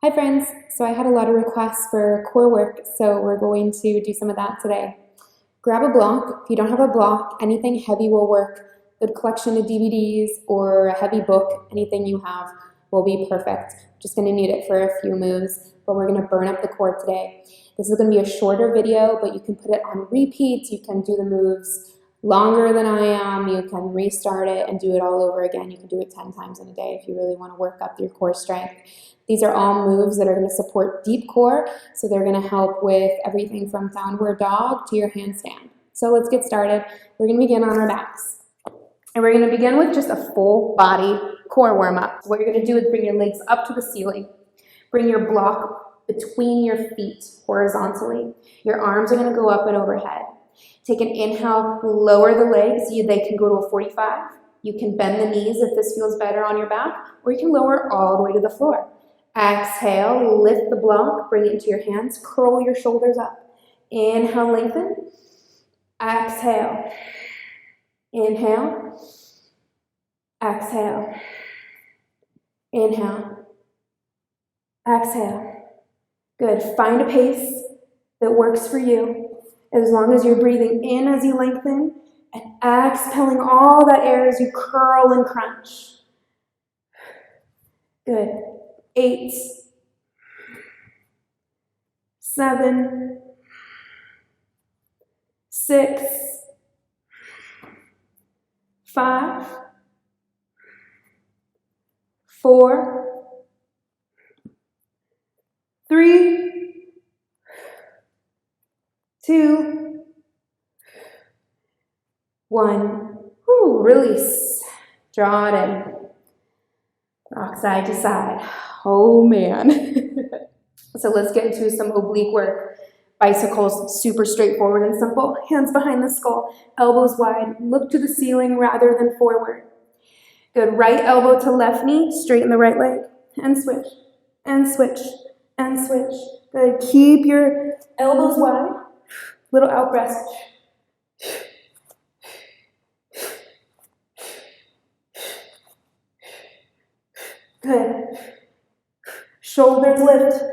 Hi friends, so I had a lot of requests for core work, so we're going to do some of that today. Grab a block. If you don't have a block, anything heavy will work. A collection of DVDs or a heavy book, anything you have will be perfect. Just going to need it for a few moves, but we're going to burn up the core today. This is going to be a shorter video, but you can put it on repeat. You can do the moves longer than I am. You can restart it and do it all over again. You can do it 10 times in a day if you really want to work up your core strength. These are all moves that are going to support deep core, so they're going to help with everything from downward dog to your handstand. So let's get started. We're going to begin on our backs. And we're going to begin with just a full body core warm up. What you're going to do is bring your legs up to the ceiling. Bring your block between your feet horizontally. Your arms are going to go up and overhead. Take an inhale, lower the legs. They can go to a 45. You can bend the knees if this feels better on your back, or you can lower all the way to the floor. Exhale, lift the block, bring it into your hands, curl your shoulders up. Inhale, lengthen. Exhale. Inhale. Exhale. Inhale. Exhale. Good. Find a pace that works for you, as long as you're breathing in as you lengthen and exhaling all that air as you curl and crunch. Good. 8, 7, 6, 5, 4, 3, 2, 1. Woo, release. Draw it in. Rock side to side. Oh man. So let's get into some oblique work. Bicycles, super straightforward and simple. Hands behind the skull, elbows wide. Look to the ceiling rather than forward. Good. Right elbow to left knee, straighten the right leg. And switch, and switch, and switch. Good. Keep your elbows wide. Little out breath. Good. Shoulders lift.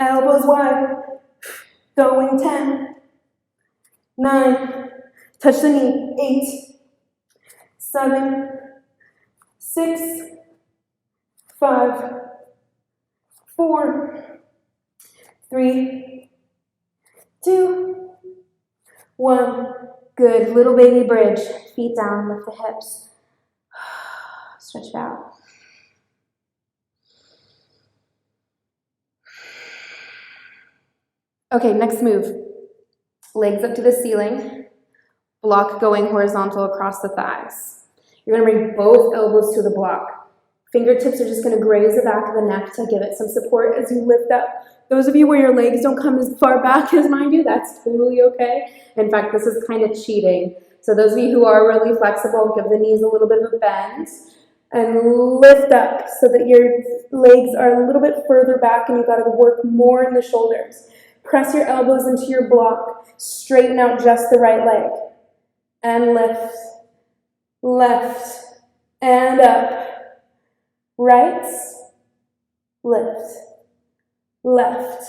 Elbows wide. Going 10. 9. Touch the knee. 8. 7. 6. 5. 4. 3. 2. 1. Good. Little baby bridge. Feet down. Lift the hips. Stretch it out. Okay, next move. Legs up to the ceiling. Block going horizontal across the thighs. You're going to bring both elbows to the block. Fingertips are just going to graze the back of the neck to give it some support as you lift up. Those of you where your legs don't come as far back as mine do, that's totally okay. In fact, this is kind of cheating. So those of you who are really flexible, give the knees a little bit of a bend and lift up so that your legs are a little bit further back and you've got to work more in the shoulders. Press your elbows into your block. Straighten out just the right leg. And lift. Left. And up. Right. Lift. Left.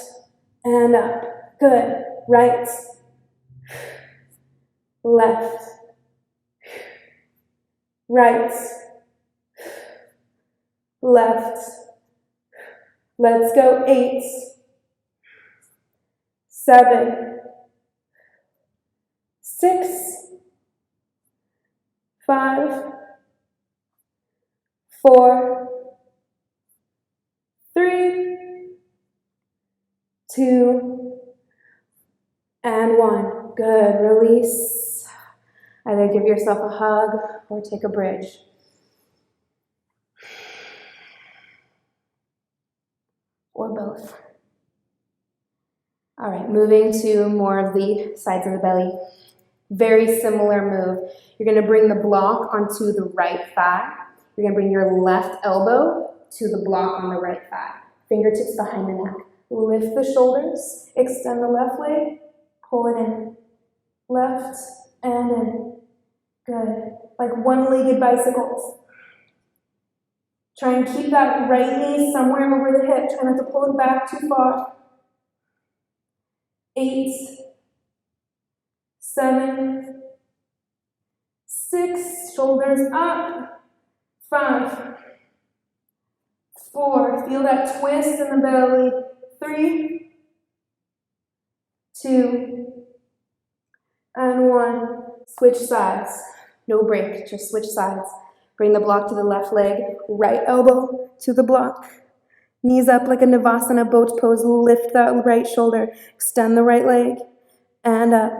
And up. Good. Right. Left. Right. Left. Let's go. 8. 7, 6, 5, 4, 3, 2, and 1. Good. Release. Either give yourself a hug or take a bridge. Or both. All right, moving to more of the sides of the belly. Very similar move. You're going to bring the block onto the right thigh. You're going to bring your left elbow to the block on the right thigh. Fingertips behind the neck. Lift the shoulders. Extend the left leg. Pull it in. Left and in. Good. Like one-legged bicycles. Try and keep that right knee somewhere over the hip. Try not to pull it back too far. 8, 7, 6, shoulders up. 5, 4, feel that twist in the belly. 3, 2, and 1. Switch sides. No break, just switch sides. Bring the block to the left leg, right elbow to the block. Knees up like a Navasana boat pose. Lift that right shoulder. Extend the right leg. And up.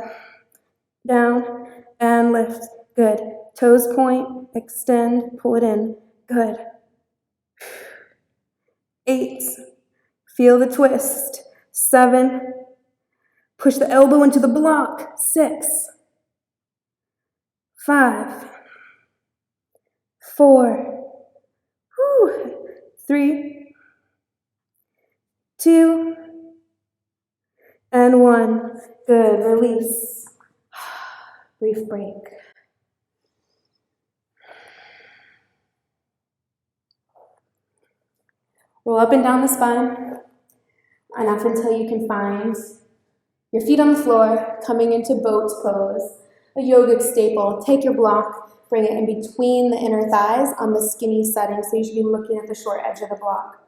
Down. And lift. Good. Toes point. Extend. Pull it in. Good. 8. Feel the twist. 7. Push the elbow into the block. 6. 5. 4. 3. 2. And 1. Good. Release. Brief break. Roll up and down the spine. Enough until you can find your feet on the floor, coming into boat pose, a yogic staple. Take your block, bring it in between the inner thighs on the skinny setting, so you should be looking at the short edge of the block.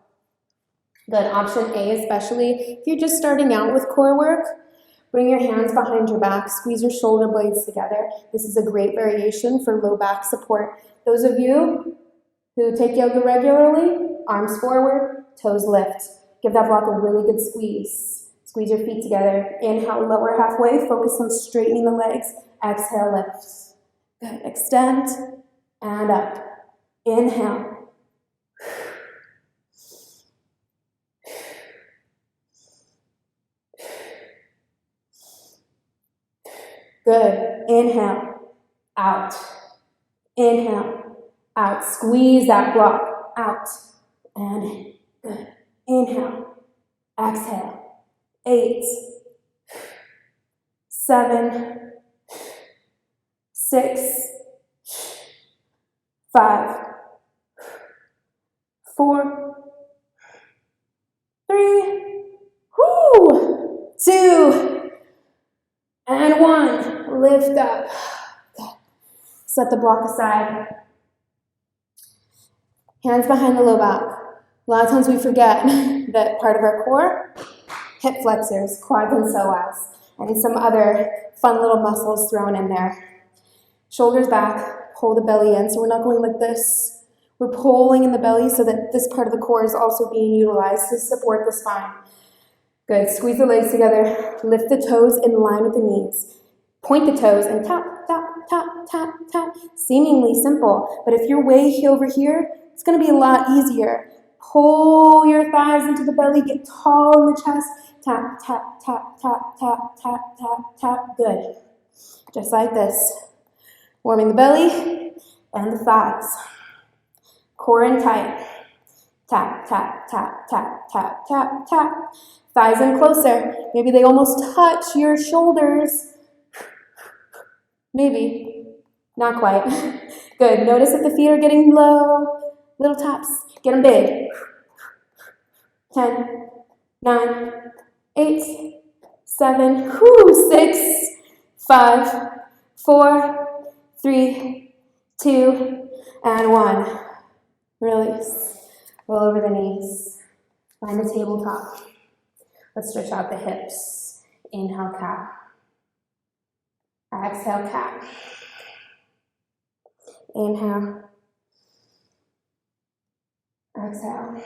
Good. Option A, especially if you're just starting out with core work, bring your hands behind your back, squeeze your shoulder blades together. This is a great variation for low back support. Those of you who take yoga regularly, arms forward, toes lift. Give that block a really good squeeze. Squeeze your feet together. Inhale, lower halfway. Focus on straightening the legs. Exhale, lift. Good. Extend and up. Inhale. Good. Inhale. Out. Inhale. Out. Squeeze that block. Out. And in. Good. Inhale. Exhale. 8, 7, 6, 5, 4, 3, 2, and 1. Lift up. Good. Set the block aside. Hands behind the low back. A lot of times we forget that part of our core, hip flexors, quads and psoas, and some other fun little muscles thrown in there. Shoulders back, pull the belly in. So we're not going like this. We're pulling in the belly so that this part of the core is also being utilized to support the spine. Good. Squeeze the legs together. Lift the toes in line with the knees. Point the toes and tap, tap, tap, tap, tap. Seemingly simple, but if you're way over here, it's going to be a lot easier. Pull your thighs into the belly, get tall in the chest. Tap, tap, tap, tap, tap, tap, tap, tap. Good. Just like this. Warming the belly and the thighs. Core in tight. Tap, tap, tap, tap, tap, tap, tap. Thighs in closer. Maybe they almost touch your shoulders. Maybe. Not quite. Good. Notice if the feet are getting low. Little taps. Get them big. 10, 9, 8, 7, 6, 5, 4, 3, 2, and 1. Release. Roll over the knees. Find the tabletop. Let's stretch out the hips. Inhale, cat. Exhale, cat. Inhale. Exhale.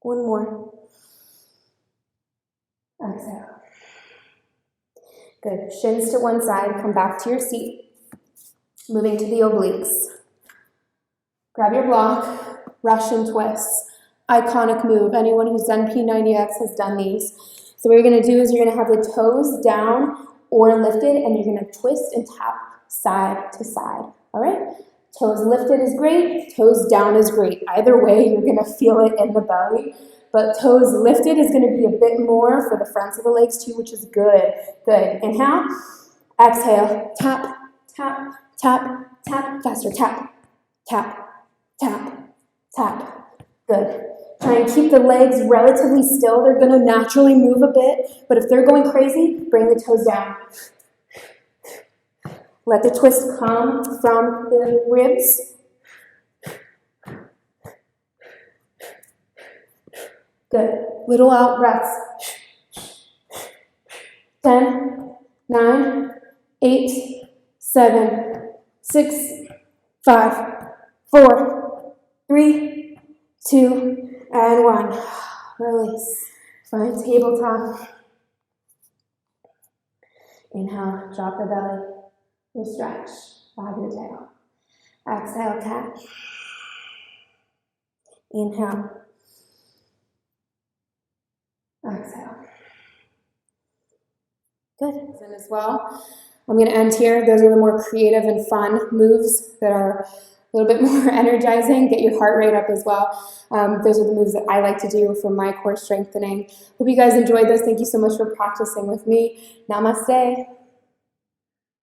One more. Exhale. Good. Shins to one side. Come back to your seat. Moving to the obliques. Grab your block. Russian twists. Iconic move. Anyone who's done P90X has done these. So what you're going to do is you're going to have the toes down or lifted, and you're going to twist and tap side to side. All right? Toes lifted is great, toes down is great. Either way, you're going to feel it in the belly. But toes lifted is going to be a bit more for the fronts of the legs too, which is good. Good. Inhale. Exhale. Tap, tap, tap, tap. Faster. Tap, tap, tap, tap. Good. Try and keep the legs relatively still. They're going to naturally move a bit, but if they're going crazy, bring the toes down. Let the twist come from the ribs. Good. Little out breaths. 10, 9, 8, 7, 6, 5, 4, 3, 2, and 1. Release. Find tabletop. Inhale, drop the belly. We'll stretch. Bob your tail. Exhale, cat. Inhale. Exhale. Good. And as well, I'm going to end here. Those are the more creative and fun moves that are a little bit more energizing. Get your heart rate up as well. Those are the moves that I like to do for my core strengthening. Hope you guys enjoyed this. Thank you so much for practicing with me. Namaste.